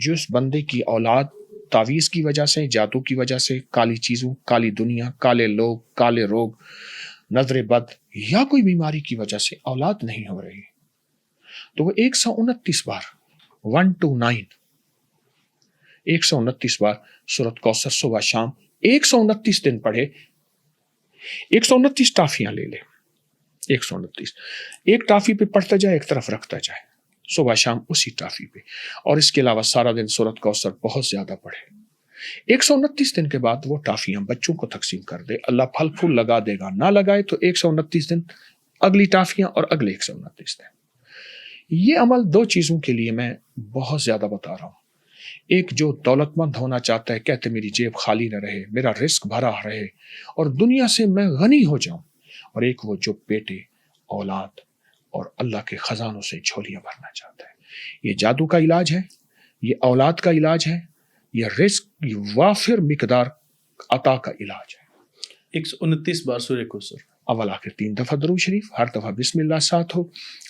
جس بندے کی اولاد تعویذ کی وجہ سے، جادو کی وجہ سے، کالی چیزوں، کالی دنیا، کالے لوگ، کالے روگ، نظر بد یا کوئی بیماری کی وجہ سے اولاد نہیں ہو رہی. تو وہ 129 بار 129 129 بار سورۃ کوثر صبح شام 129 دن پڑھے. 129 ٹافیاں لے لے، 129 ایک ٹافی پہ پڑھتا جائے، ایک طرف رکھتا جائے صبح شام اسی ٹافی پہ، اور اس کے علاوہ سارا دن سورۃ کوثر بہت زیادہ پڑھے. 129 دن کے بعد وہ ٹافیاں بچوں کو تقسیم کر دے، اللہ پھل پھول لگا دے گا. نہ لگائے تو 129 دن اگلی ٹافیاں اور اگلے 129 دن. یہ عمل دو چیزوں کے لیے میں بہت زیادہ بتا رہا ہوں. ایک جو دولت مند ہونا چاہتا ہے، کہتے میری جیب خالی نہ رہے، میرا رزق بھرا رہے اور دنیا سے میں غنی ہو جاؤں. اور ایک وہ جو بیٹے، اولاد اور اللہ کے خزانوں سے جھولیاں بھرنا چاہتا ہے. یہ جادو کا علاج ہے، یہ اولاد کا علاج ہے، یہ رزق کی وافر مقدار عطا کا علاج ہے. 129 بار سورہ کوثر، اول آخر 3 دفعہ درود شریف، ہر دفعہ بسم اللہ ساتھ ہو،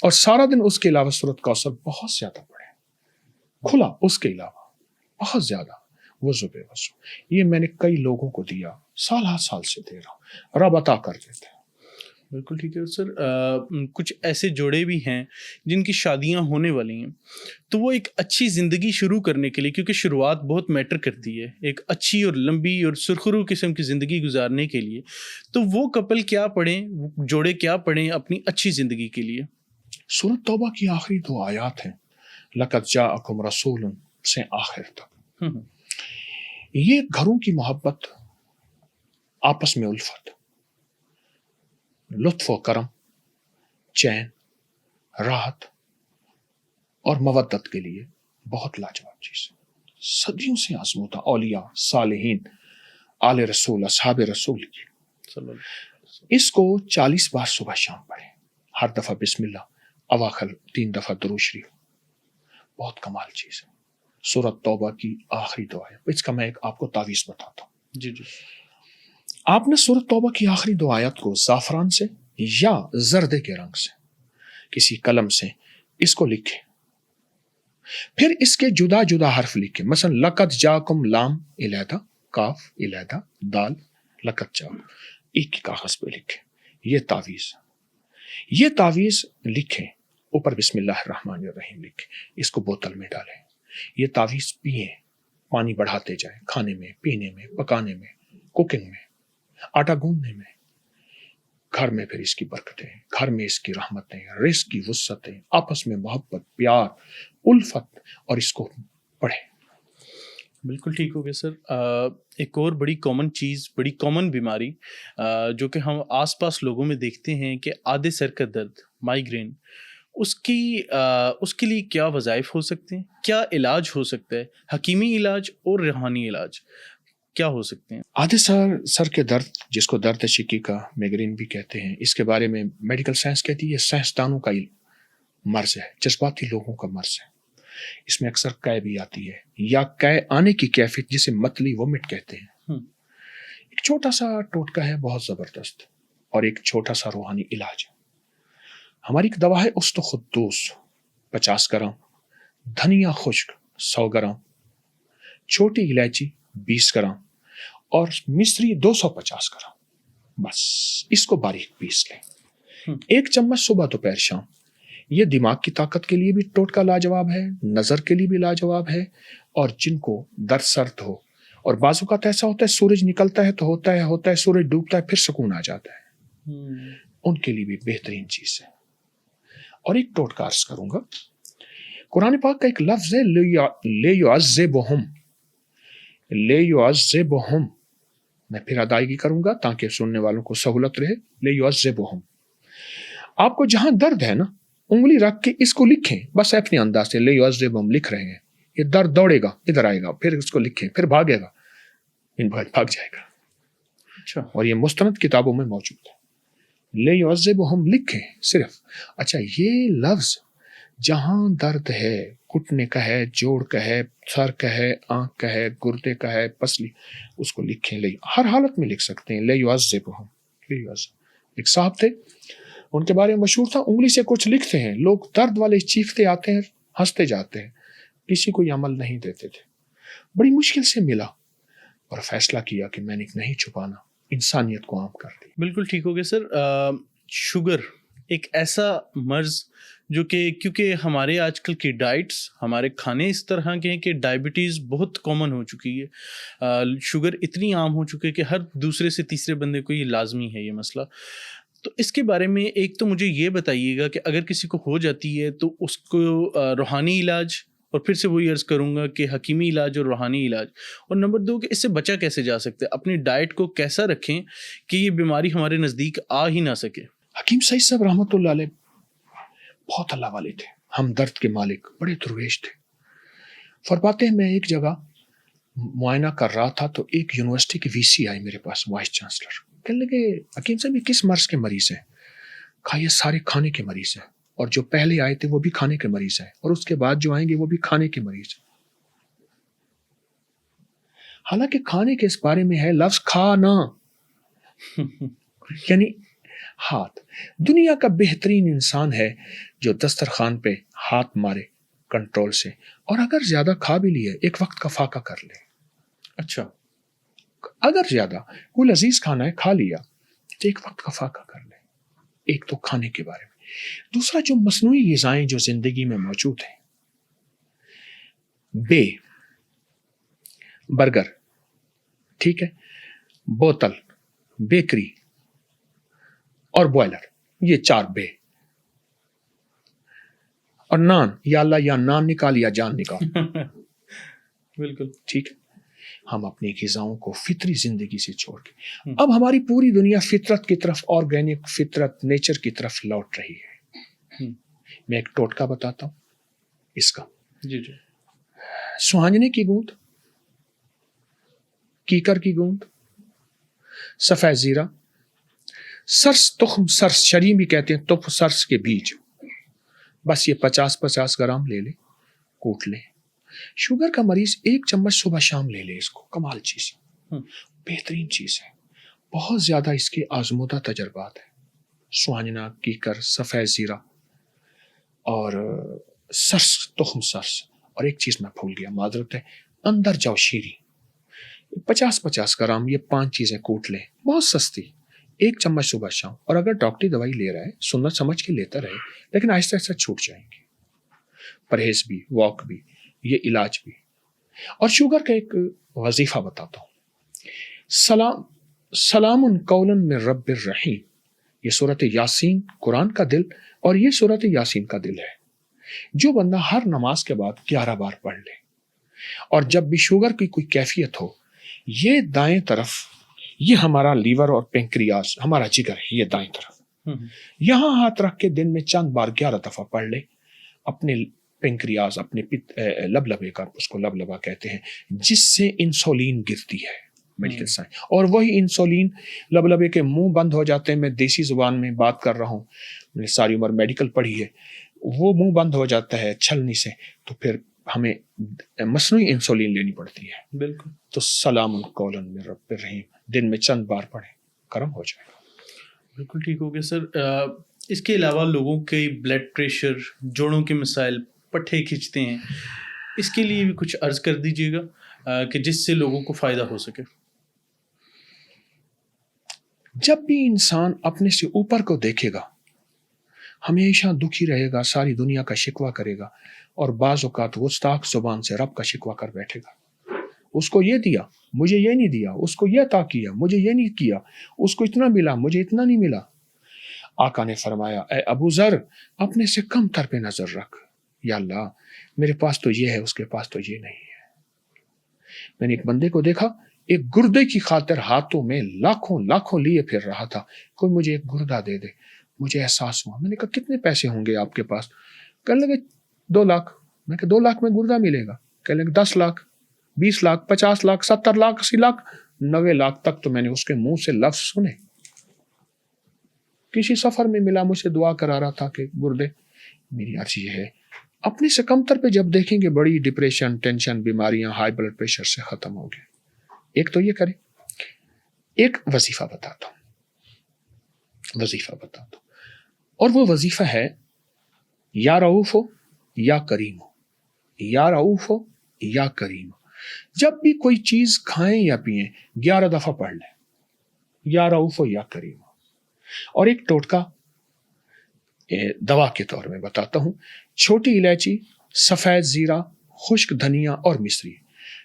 اور سارا دن اس کے علاوہ سورۃ کوثر بہت زیادہ پڑھے کھلا، اس کے علاوہ بہت زیادہ وضو بے وضو. یہ میں نے کئی لوگوں کو دیا، سال ہر سال سے دے رہا ہوں، رب عطا کر دیتے ہیں. بالکل ٹھیک ہے سر. کچھ ایسے جوڑے بھی ہیں جن کی شادیاں ہونے والی ہیں، تو وہ ایک اچھی زندگی شروع کرنے کے لیے، کیونکہ شروعات بہت میٹر کرتی ہے، ایک اچھی اور لمبی اور سرخرو قسم کی زندگی گزارنے کے لیے، تو وہ کپل کیا پڑھیں، جوڑے کیا پڑھیں اپنی اچھی زندگی کے لیے؟ سورۃ توبہ کی آخری 2 آیات ہیں، لقد جاءکم رسول سے آخر تک. یہ گھروں کی محبت، آپس میں الفت، لطف و کرم، چین، راحت اور مودت کے لیے بہت لاجواب چیز ہے. صدیوں سے آزمودہ اولیاء، صالحین، آل رسول، اصحاب رسول کی. اس کو 40 بار صبح شام پڑھیں، ہر دفعہ بسم اللہ، اواخر 3 دفعہ درود شریف. بہت کمال چیز ہے. سورۃ توبہ کی آخری دعا ہے. اس کا میں ایک آپ کو تعویذ بتاتا ہوں. جی. آپ نے سورۃ توبہ کی آخری 2 آیات کو زعفران سے یا زردے کے رنگ سے کسی قلم سے اس کو لکھیں، پھر اس کے جدا جدا حرف لکھیں. مثلا لقد جاکم، لام علیحدہ، کاف علیحدہ، دال، لقد جاکم ایک کی کاغذ پہ لکھیں. یہ تعویذ لکھیں، اوپر بسم اللہ الرحمن الرحیم لکھیں، اس کو بوتل میں ڈالیں. یہ تعویذ پئیں، پانی بڑھاتے جائیں، کھانے میں، پینے میں، پکانے میں، کوکنگ میں، آٹا گوندنے میں. گھر میں پھر اس کی برکتیں، گھر میں اس کی رحمتیں، رزق کی وسعتیں، آپس میں محبت، پیار، الفت، اور اس کو پڑھیں. بالکل ٹھیک ہو گیا سر. ایک اور بڑی کامن چیز، بڑی کامن بیماری جو کہ ہم آس پاس لوگوں میں دیکھتے ہیں کہ آدھے سر کا درد، مائیگرین، اس کے لیے کیا وظائف ہو سکتے ہیں، کیا علاج ہو سکتا ہے، حکیمی علاج اور روحانی علاج کیا ہو سکتے ہیں؟ آدھے سر کے درد، جس کو درد شکی کا میگرین بھی کہتے ہیں، اس کے بارے میں میڈیکل سائنس کہتی ہے یہ سائنسدانوں کا مرض ہے، جذباتی لوگوں کا مرض ہے. اس میں اکثر قے بھی آتی ہے یا قے آنے کی کیفیت، جسے متلی ومٹ کہتے ہیں. ایک چھوٹا سا ٹوٹکا ہے بہت زبردست، اور ایک چھوٹا سا روحانی علاج ہے. ہماری ایک دوا ہے است خدوس 50 گرام، دھنیا خشک 100 گرام، چھوٹی الائچی 20 گرام اور مصری 250 گرام. بس اس کو باریک پیس لیں. 1 چمچ صبح دوپہر شام. یہ دماغ کی طاقت کے لیے بھی ٹوٹکا لاجواب ہے، نظر کے لیے بھی لاجواب ہے، اور جن کو درد سرد ہو اور بعض اوقات ایسا ہوتا ہے سورج نکلتا ہے تو ہوتا ہے سورج ڈوبتا ہے پھر سکون آ جاتا ہے، ان کے لیے بھی بہترین چیز ہے. اور ایک ٹوٹکا عرض کروں گا. قرآن پاک کا ایک لفظ ہے لے یعذبہم. میں پھر ادائیگی کروں گا تاکہ سننے والوں کو سہولت رہے. لے یعذبہم. آپ کو جہاں درد ہے نا، انگلی رکھ کے اس کو لکھیں، بس اپنے انداز سے. لے یعذبہم لکھ رہے ہیں، یہ درد دوڑے گا، ادھر آئے گا، پھر اس کو لکھیں، پھر بھاگے گا، بھاگ جائے گا. اچھا. اور یہ مستند کتابوں میں موجود ہے. لے یعذبہم لکھیں صرف. اچھا، یہ لفظ جہاں درد ہے، گھٹنے کا ہے، جوڑ کا ہے، سر کا ہے، آنکھ کا ہے، گردے کا ہے، پسلی، اس کو لکھیں. ہر حالت میں لکھ سکتے ہیں. لے یعذبہم. ایک صاحب تھے، ان کے بارے میں مشہور تھا، انگلی سے کچھ لکھتے ہیں، لوگ درد والے چیختے آتے ہیں، ہنستے جاتے ہیں، کسی کو یہ عمل نہیں دیتے تھے. بڑی مشکل سے ملا اور فیصلہ کیا کہ میں نے نہیں چھپانا، انسانیت کو عام کر دی. بالکل ٹھیک ہو گیا سر. شوگر ایک ایسا مرض جو کہ کیونکہ ہمارے آج کل کی ڈائٹس، ہمارے کھانے اس طرح کے ہیں کہ ڈائبٹیز بہت کامن ہو چکی ہے. شوگر اتنی عام ہو چکی ہے کہ ہر دوسرے سے تیسرے بندے کو یہ لازمی ہے یہ مسئلہ. تو اس کے بارے میں ایک تو مجھے یہ بتائیے گا کہ اگر کسی کو ہو جاتی ہے تو اس کو روحانی علاج، اور پھر سے وہی عرض کروں گا کہ حکیمی علاج اور روحانی علاج، اور نمبر 2 کہ اس سے بچا کیسے جا سکتے ہیں، اپنی ڈائٹ کو کیسا رکھیں کہ یہ بیماری ہمارے نزدیک آ ہی نہ سکے. حکیم سعید صاحب رحمۃ اللہ علیہ بہت اللہ والے تھے، ہم درد کے مالک، بڑے درویش تھے. فرماتے ہیں میں ایک جگہ معائنہ کر رہا تھا تو ایک یونیورسٹی کی VC آئی میرے پاس، وائس چانسلر. کہنے لگے حکیم صاحب یہ کس مرض کے مریض ہیں؟ کہا یہ سارے کھانے کے مریض ہیں، اور جو پہلے آئے تھے وہ بھی کھانے کے مریض ہیں، اور اس کے بعد جو آئیں گے وہ بھی کھانے کے مریض ہیں. حالانکہ کھانے کے اس بارے میں ہے لفظ کھانا یعنی ہاتھ. دنیا کا بہترین انسان ہے جو دسترخوان پہ ہاتھ مارے کنٹرول سے، اور اگر زیادہ کھا بھی لیے ایک وقت کا فاقہ کر لے. اچھا. اگر زیادہ کوئی لذیذ کھانا ہے کھا لیا تو ایک وقت کا فاقہ کر لے. ایک تو کھانے کے بارے میں. دوسرا جو مصنوعی غذائیں جو زندگی میں موجود ہیں، برگر، ٹھیک ہے، بوتل، بیکری اور بوائلر، یہ 4 بے. اور نان، یا اللہ یا نان نکال یا جان نکال. بالکل ٹھیک ہے. ہم اپنی غذاؤں کو فطری زندگی سے چھوڑ کے اب ہماری پوری دنیا فطرت کی طرف، آرگینک فطرت، نیچر کی طرف لوٹ رہی ہے. میں ایک ٹوٹکا بتاتا ہوں اس کا. جی. سوہانجنے کی گوند، کیکر کی گوند، سفید زیرہ، سرس تخم، سرس شری بھی کہتے ہیں، تخم سرس کے بیج، بس یہ 50 گرام لے لیں، کوٹ لیں. شوگر کا مریض 1 چمچ صبح شام لے لے. اس کو کمال چیز ہے، بہترین چیز ہے. بہت زیادہ اس کے آزمودہ تجربات ہیں. سوہانجنا، کیکر، سفید زیرہ اور سرس، تخم سرس. اور ایک چیز میں بھول گیا، معذرت ہے، اندر جاؤ شیری 50 گرام. یہ 5 چیزیں کوٹ لیں، بہت سستی. 1 چمچ صبح شام. اور اگر ڈاکٹری دوائی لے رہا ہے سنت سمجھ کے لیتا رہے، لیکن آہستہ آہستہ چھوٹ جائیں گے. پرہیز بھی، واک بھی، یہ علاج بھی. اور شوگر کا ایک وظیفہ بتاتا ہوں. سلام قولا من رب الرحیم. یہ سورۃ یاسین قرآن کا دل، اور یہ سورۃ یاسین کا دل ہے. جو بندہ ہر نماز کے بعد 11 بار پڑھ لے اور جب بھی شوگر کی کوئی کیفیت ہو، یہ دائیں طرف، یہ ہمارا لیور اور پینکریاس، ہمارا جگر ہے، یہ دائیں طرف، یہاں ہاتھ رکھ کے دن میں چند بار 11 دفعہ پڑھ لے اپنے پینکریاس، اپنے لبلبے کا، اس کو لبلبا کہتے ہیں، جس سے انسولین گرتی ہے میڈیکل سائنس، اور وہی انسولین لبلبے کے منہ بند ہو جاتے ہیں. میں دیسی زبان میں بات کر رہا ہوں، میں نے ساری عمر میڈیکل پڑھی ہے. وہ منہ بند ہو جاتا ہے چھلنی سے، تو پھر ہمیں مصنوعی انسولین لینی پڑتی ہے. بالکل. تو سلام قولا من رب الرحیم دن میں چند بار پڑھیں، کرم ہو جائے گا. بالکل ٹھیک ہو گیا سر. اس کے علاوہ لوگوں کے بلڈ پریشر، جوڑوں کے مسائل، پٹھے کھینچتے ہیں، اس کے لیے بھی کچھ عرض کر دیجیے گا کہ جس سے لوگوں کو فائدہ ہو سکے. جب بھی انسان اپنے سے اوپر کو دیکھے گا، ہمیشہ دکھی رہے گا، ساری دنیا کا شکوہ کرے گا، اور بعض اوقات گستاخ زبان سے رب کا شکوہ کر بیٹھے گا. اس کو یہ دیا، مجھے یہ نہیں دیا، اس کو یہ عطا کیا، مجھے یہ نہیں کیا، اس کو اتنا ملا، مجھے اتنا نہیں ملا. آقا نے فرمایا، اے ابو ذر، اپنے سے کم تر پہ نظر رکھ. یا اللہ، میرے پاس تو یہ ہے، اس کے پاس تو یہ نہیں ہے. میں نے ایک بندے کو دیکھا، ایک گردے کی خاطر ہاتھوں میں لاکھوں لیے پھر رہا تھا. کوئی مجھے ایک گردہ دے دے. مجھے احساس ہوا. میں نے کہا کتنے پیسے ہوں گے آپ کے پاس؟ کہنے لگے 2 لاکھ. میں کہا 2 لاکھ میں گردہ ملے گا؟ کہنے لگے 10 لاکھ، 20 لاکھ، 50 لاکھ، 70 لاکھ، 80 لاکھ، 90 لاکھ تک تو میں نے اس کے منہ سے لفظ سنے. کسی سفر میں ملا، مجھ سے دعا کرا رہا تھا کہ گردے. میری عرض یہ ہے، اپنے سے کم تر پہ جب دیکھیں گے، بڑی ڈپریشن، ٹینشن، بیماریاں، ہائی بلڈ پریشر سے ختم ہو گئے. ایک تو یہ کریں. ایک وظیفہ بتاتا ہوں، اور وہ وظیفہ ہے یا رؤوف ہو یا کریم ہو، یا رؤوف ہو یا کریم ہو. جب بھی کوئی چیز کھائیں یا پئیں 11 دفعہ پڑھ لیں، یا رؤوف ہو یا کریم ہو. اور ایک ٹوٹکا دوا کے طور میں بتاتا ہوں. چھوٹی الائچی، سفید زیرہ، خشک دھنیا اور مصری.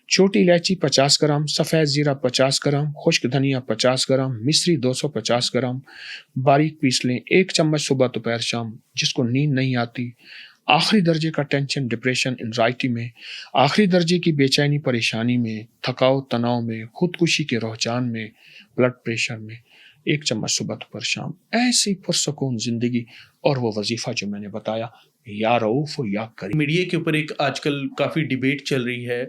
چھوٹی الائچی 50 گرام، سفید زیرہ 50 گرام، خشک دھنیا 50 گرام، مصری 250 گرام، باریک پیس لیں. 1 چمچ صبح دوپہر شام. جس کو نیند نہیں آتی، آخری درجے کا ٹینشن، ڈپریشن، انزائٹی میں، آخری درجے کی بے چینی، پریشانی میں، تھکاؤ تناؤ میں، خودکشی کے رجحان میں، بلڈ پریشر میں، 1 چمچ صبح دوپہر شام. ایسی پرسکون زندگی. اور وہ وظیفہ جو میں نے بتایا، یا رؤوف ہو یا کریم. میڈیا کے اوپر ایک آج کل کافی ڈیبیٹ چل رہی ہے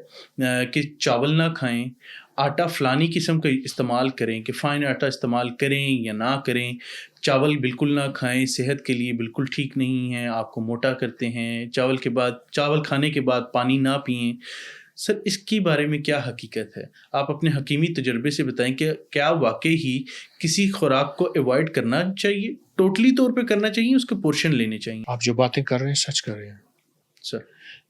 کہ چاول نہ کھائیں، آٹا فلانی قسم کا استعمال کریں، کہ فائن آٹا استعمال کریں یا نہ کریں. چاول بالکل نہ کھائیں، صحت کے لیے بالکل ٹھیک نہیں ہے، آپ کو موٹا کرتے ہیں. چاول کھانے کے بعد پانی نہ پئیں. سر، اس کے بارے میں کیا حقیقت ہے؟ آپ اپنے حکیمی تجربے سے بتائیں کہ کیا واقعی ہی کسی خوراک کو ایوائڈ کرنا چاہیے، ٹوٹلی طور پہ کرنا چاہیے، اس کے پورشن لینے چاہیے؟ آپ جو باتیں کر رہے ہیں سچ کر رہے ہیں سر.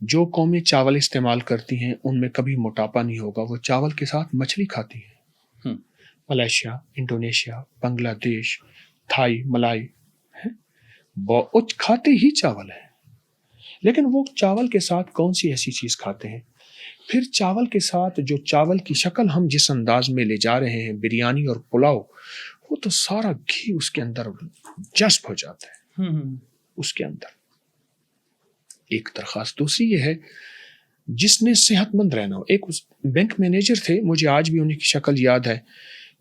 جو قومیں چاول استعمال کرتی ہیں ان میں کبھی موٹاپا نہیں ہوگا. وہ چاول کے ساتھ مچھلی کھاتی ہیں. ملائیشیا، انڈونیشیا، بنگلہ دیش، تھائی، ملائی بہت کھاتے ہی چاول ہے. لیکن وہ چاول کے ساتھ کون سی ایسی چیز کھاتے ہیں؟ پھر چاول کے ساتھ جو چاول کی شکل ہم جس انداز میں لے جا رہے ہیں، بریانی اور پلاؤ، وہ تو سارا گھی اس کے اندر جذب ہو جاتا ہے. اس کے اندر ایک درخواست دوسری یہ ہے، جس نے صحت مند رہنا ہو. ایک بینک مینیجر تھے، مجھے آج بھی انہیں کی شکل یاد ہے.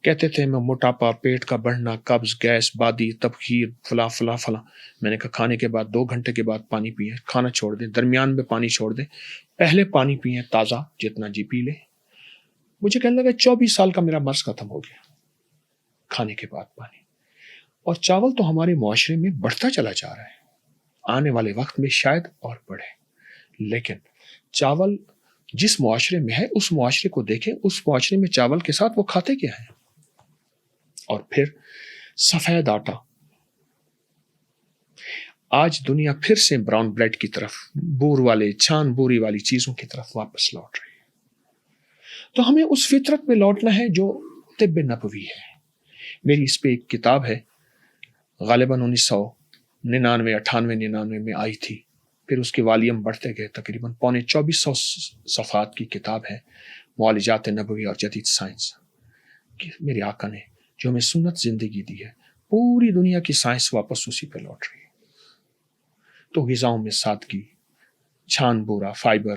کہتے تھے میں موٹاپا، پیٹ کا بڑھنا، قبض، گیس، بادی، تبخیر، فلاں فلاں فلاں. میں نے کہا کھانے کے بعد 2 گھنٹے کے بعد پانی پئیں، کھانا چھوڑ دیں، درمیان میں پانی چھوڑ دیں، پہلے پانی پئیں تازہ جتنا جی پی لیں. مجھے کہنے لگا 24 سال کا میرا مرض ختم ہو گیا، کھانے کے بعد پانی. اور چاول تو ہمارے معاشرے میں بڑھتا چلا جا رہا ہے، آنے والے وقت میں شاید اور بڑھے. لیکن چاول جس معاشرے میں ہے اس معاشرے کو دیکھیں، اس معاشرے میں چاول کے ساتھ وہ کھاتے کیا ہیں. اور پھر سفید آٹا. آج دنیا پھر سے براؤن بریڈ کی طرف، بور والے، چھان بوری والی چیزوں کی طرف واپس لوٹ رہی ہے. تو ہمیں اس فطرت میں لوٹنا ہے جو طب نبوی ہے. میری اس پہ ایک کتاب ہے، غالباً 1999 میں آئی تھی. پھر اس کے والیوم بڑھتے گئے، تقریباً 2400 صفحات کی کتاب ہے، معالجات نبوی اور جدید سائنس. میرے آقا نے جو ہمیں سنت زندگی دی ہے، پوری دنیا کی سائنس واپس اسی پہ لوٹ رہی ہے. تو غذاؤں میں سادگی، چھان بورا، فائبر،